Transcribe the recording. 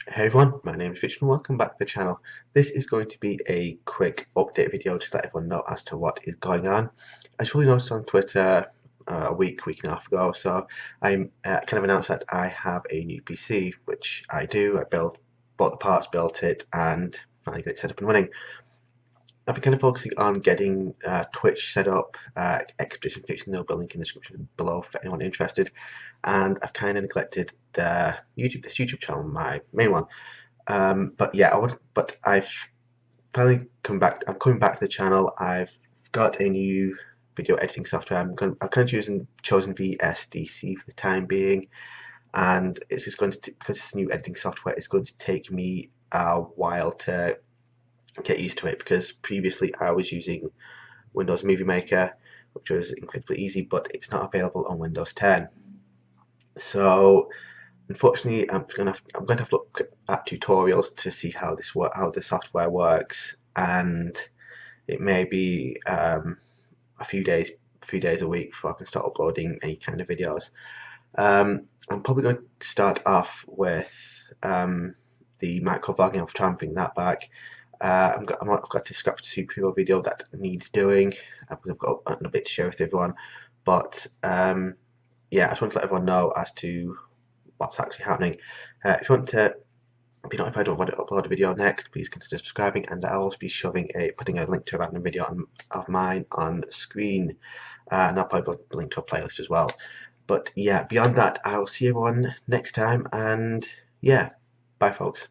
Hey everyone, my name is Richard and welcome back to the channel. This is going to be a quick update video just to let everyone know as to what is going on. As you probably noticed on Twitter a week and a half ago or so, I kind of announced that I have a new PC, which I do. Bought the parts, built it, and finally got it set up and running. I've been kind of focusing on getting Twitch set up, Expedition Fixing, there'll be a link in the description below for anyone interested, and I've kind of neglected this YouTube channel, my main one. But yeah, but I've finally come back. I'm coming back to the channel. I've got a new video editing software. I've kind of chosen VSDC for the time being, and it's just going to because it's new editing software. It's going to take me a while to get used to it because previously I was using Windows Movie Maker, which was incredibly easy, but it's not available on Windows 10. So unfortunately, I'm going to have to look at tutorials to see how how the software works, and it may be a few days a week before I can start uploading any kind of videos. I'm probably going to start off with the micro vlogging. I'll try and bring that back. I've got to scrap a superhero video that needs doing because I've got a bit to share with everyone. But yeah, I just want to let everyone know as to what's actually happening. If you want to be notified of when I upload a video next, please consider subscribing, and I'll also be putting a link to a random video of mine on screen, and I'll probably put a link to a playlist as well. But yeah, beyond that, I'll see everyone next time, and yeah, bye folks.